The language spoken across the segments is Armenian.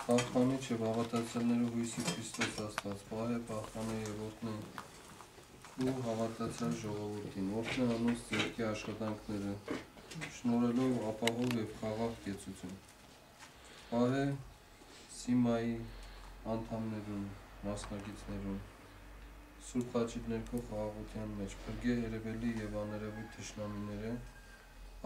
Պահպանիչ և հավատացյալները հույսի Քրիստոս Աստված, պահ է պահպանը և օգնի ու հավատացյալ ժողովրդին, օգնի անոնց ձեռքի աշխատանքները, շնորհելով ապահով և խաղաղ կեցություն, պահ է Սիմայի անդամներուն, մասնակիցներուն, Սուրբ Խաչի ներքո խաղաղության մեջ, փրկե երևելի և աներևույթ թշնամիները,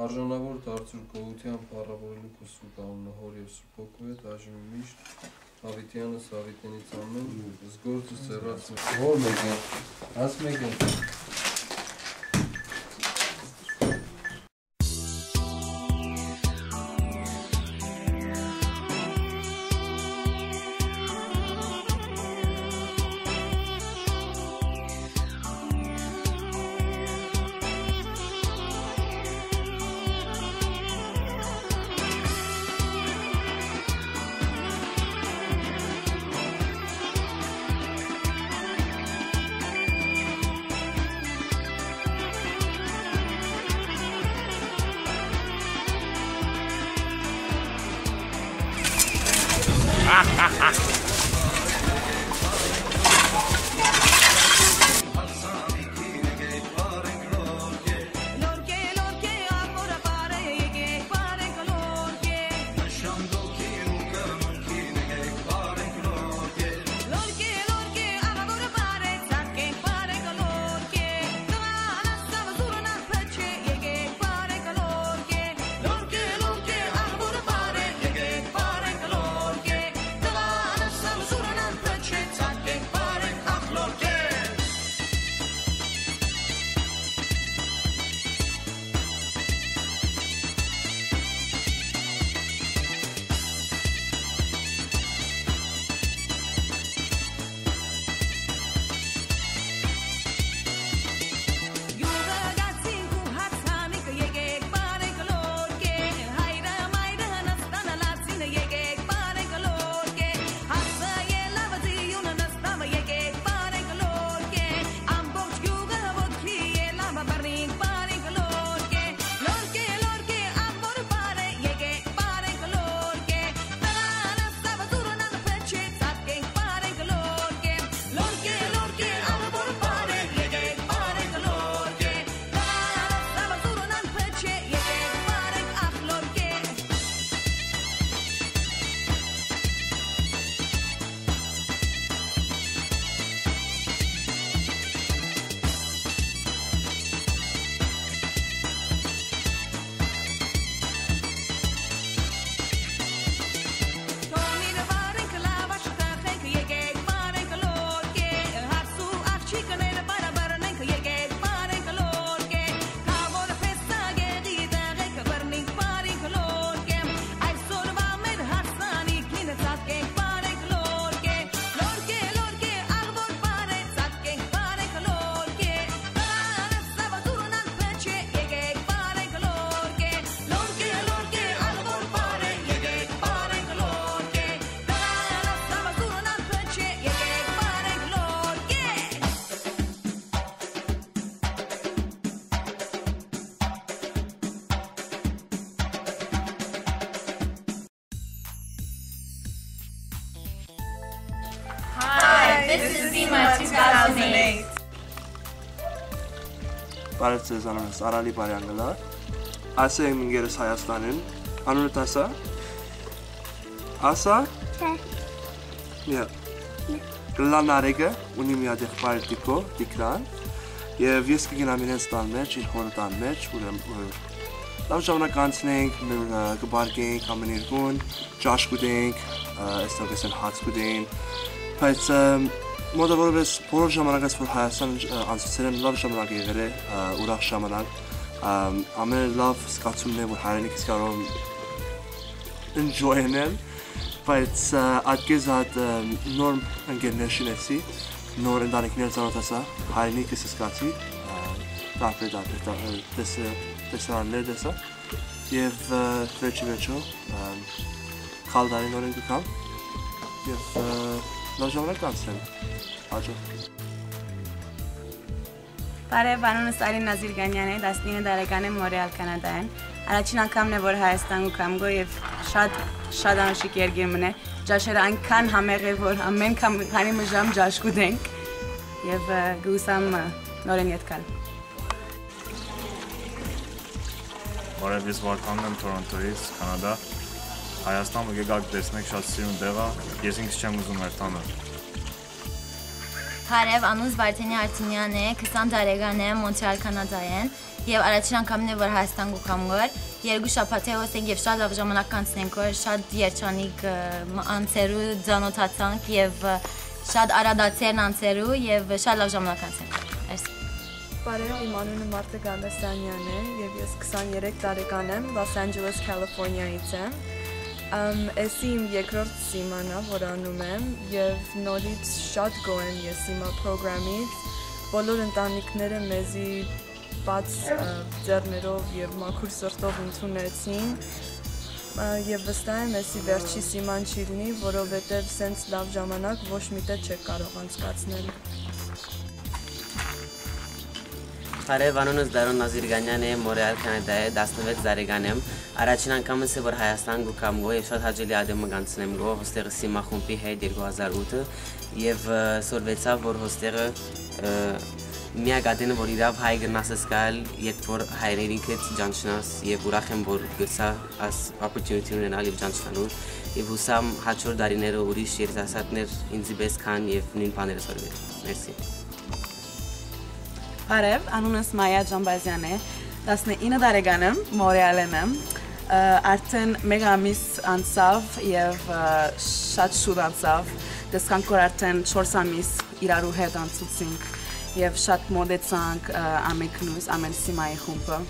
արժանավոր դարձուր գոհության փառավորելու քո Սուրբ անունը Հոր և Սուրբ Հոգու հետ այժմ միշտ Հավիտյանը Սավիտենից ամեն զգործը սեռած Հոր մեկը, աս մեկը This is Zima 2008. Բարև ձեզ անունս Արալի Բարյանգլա, այս է իմ ընկերս Հայաստանին, անունդ ասա, ասա, կլան արեգը, ունի մի ադեղ պարետիկո, դիկրան, և ես կգնամ իրենց տան մեջ, իր հորը տան մեջ, լավ ժամանակ անցնենք, կբարգենք ամեն երկուն, ճաշ կուտենք, այստեղ կեսեն հաց կուտենք, բայց մոտավորապես բոլոր ժամանակից, որ Հայաստան անցուցել եմ, լավ ժամանակ եղել է, ուրախ ժամանակ, ամեն լավ զգացումն է, որ հայրենիքից կարող եմ enjoy անել, բայց այդքեզ այդ նոր ընկերներ շինեցի, նոր ընտանիքներ ծանոթացա, հայրենիքս զգացի, տարբեր տեսարաններ տեսա, և վերջի վերջո քալ տարի նոր ենք գամ, և լավ ժամանակ անցնեմ, հաջող։ Բարև, անունս Արինա Զիրգանյան է, 19 տարեկան եմ, Մոնրեալ, Կանադայում։ Առաջին անգամն է, որ Հայաստան գուքամ գո եւ շատ անշիկ երգեր մնե։ Ջաշերը այնքան համեղ է, որ ամեն քանի ժամ ջաշ կուտենք եւ գուսամ նորեն ետ գալ։ Բարև, ես Վարդանն եմ Թորոնտոից, Կանադա։ Հայաստան եկեք տեսնեք շատ սիրուն տեղ է, ես ինքս չեմ ուզում երթանը։ Բարև, անունս Վարդենի Արտինյան է, 20 տարեկան եմ, Մոնտրեալ, Կանադայեն եւ առաջին անգամն է, որ Հայաստան գուքամ գոր, երկու շաբաթ է հոսենք եւ շատ լավ ժամանակ կանցնենք, որ շատ երջանիկ անցերու ծանոթացանք եւ շատ արադացերն անցերու եւ շատ լավ ժամանակ կանցնենք։ Բարև, իմ անունը Մարտե Գալստանյան է եւ ես 23 տարեկան եմ, Los Angeles, California-ից եմ։ Էսի իմ երկրորդ սիման է, որ անում եմ եւ նորից շատ գոհ եմ ես հիմա պրոգրամից։ Բոլոր ընտանիքները մեզի բաց ձեռներով եւ մաքուր սրտով ընդունեցին եւ վստահ եմ էսի վերջի սիման չի լինի, որովհետեւ սենց լավ ժամանակ ոչ մի տեղ չեք կարող անցկացնել։ Բարև, անունս Դարոն Նազիրգանյան է, Մոնրեալ, Կանադայ, 16 տարեկան եմ։ Առաջին անգամս է, որ Հայաստան գուքամ գո եւ շատ հաճելի ադեմը կանցնեմ գո, հոստեղը Սիմա խումբի հետ 2008 եւ սորվեցավ, որ հոստեղը միակ ադենը, որ իրավ հայ գնասս կալ, երբ որ հայրենիքդ ջանչնաս եւ ուրախ եմ, որ գցա as opportunity ունենալ եւ ջանչնալու եւ հուսամ հաջորդ տարիները ուրիշ երիտասարդներ ինձի պես քան եւ նույն բաները սորվել։ Մերսի։ Բարև, անունս Մայա Ջամբազյան է, 19 տարեկան եմ, Մոնրեալն եմ, արդեն մեկ ամիս անցավ եւ շատ շուտ անցավ, տեսանք որ արդեն 4 ամիս իրարու հետ անցուցինք եւ շատ մոդեցանք ամենքնուս, ամեն սիմայի խումբը։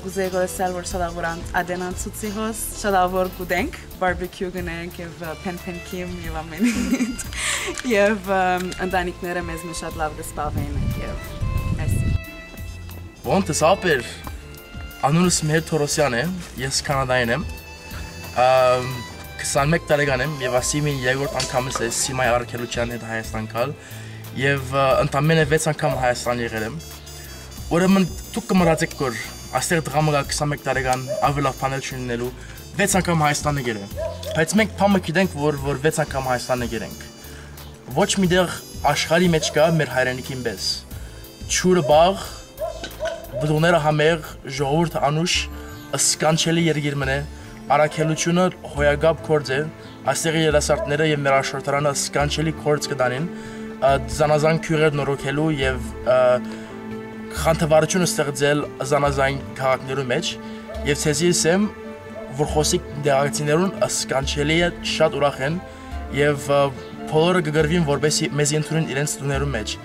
Գուզեի գորսալ, որ շատ ավոր ադեն անցուցի հոս, շատ ավոր կուտենք, բարբեկյու գնենք եւ փեն-փենքիմ եւ ամեն ինչ։ Եվ ընտանիքները մեզ շատ լավ կսպավեն եւ Ոնց սապեր անունս Մեր Թորոսյան է, ես Կանադայից եմ։ 21 տարեկան եմ եւ ասիմին երկրորդ անգամս է Սիմայի առաքելության հետ Հայաստան գալ եւ ընդամենը 6 անգամ Հայաստան եղել եմ։ Ուրեմն դուք կմոռացեք որ այստեղ դրամը 21 տարեկան ավելի լավ բաներ չունենալու 6 անգամ Հայաստան եկել եմ։ Բայց մենք փամը գիտենք որ 6 անգամ Հայաստան եկենք։ Ոչ մի դեղ աշխարհի մեջ կա մեր հայրենիքին պես։ Չուրը բաղ բդուները համեղ ժողովուրդ անուշ սկանչելի երգիր մնե առաքելությունը հոյագապ կորձ է այստեղի երասարտները եւ մեր աշխարհարանը սկանչելի կորձ կդանին զանազան քյուրեր նորոգելու եւ խանդավառությունը ստեղծել զանազան քաղաքներու մեջ եւ ցեզի ասեմ որ խոսիկ դեղացիներուն սկանչելի է շատ ուրախ են եւ բոլորը կգրվին որպեսի մեզ ընդունեն իրենց տուներու մեջ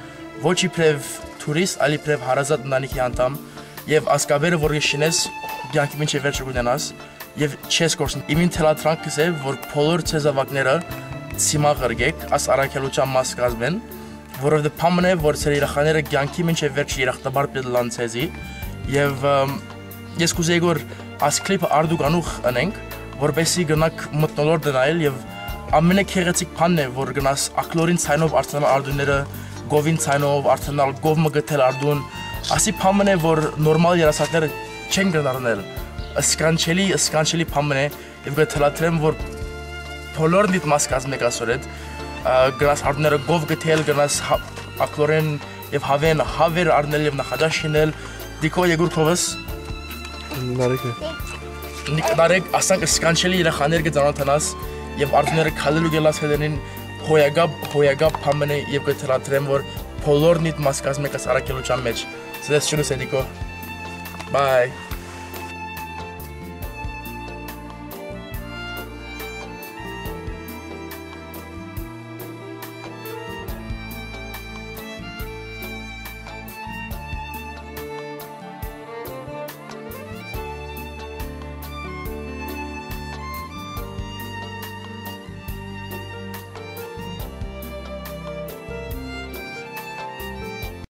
ոչ իբրև turist, ali prev harazat ընտանիքի անդամ եւ ասկաբերը որ գշինես ցանկի մինչեւ վերջը կունենաս եւ չես կորսն իմին թելատրանքս է որ բոլոր ցեզավակները սիմա գրգեք աս առաքելության մաս կազմեն որովհետեւ փամն է որ ցեր երախաները ցանկի մինչեւ վերջը երախտաբար պիտլան ցեզի եւ ես կուզեի որ աս կլիպը արդուկ անուխ անենք որպեսի գնաք մտնոլորտ դնայել եւ ամենակեղեցիկ բանն է որ գնաս ակլորին ցայնով արցնել արդուները գովին ցայնով արդենալ գովը գտել արդուն ասի փամն է որ նորմալ երասատները չեն գնարնել սկանչելի փամն է եւ գտելատրեմ որ բոլորն դիտ մաս կազմեք ասորեդ գնաս արդները գով գտել գնաս ակլորեն եւ հավեն հավեր արնել եւ նախադաշինել դիկո եգուրքովս նարեկ ասանք սկանչելի երախաներ գծանոթանաս եւ արդները քալելու գելաս հետենին հոյագապ փամն է եւ գտելատրեմ որ բոլորն դիտ մաս կազմեք աս առաքելության մեջ Սեդես շունուս էդիկո Bye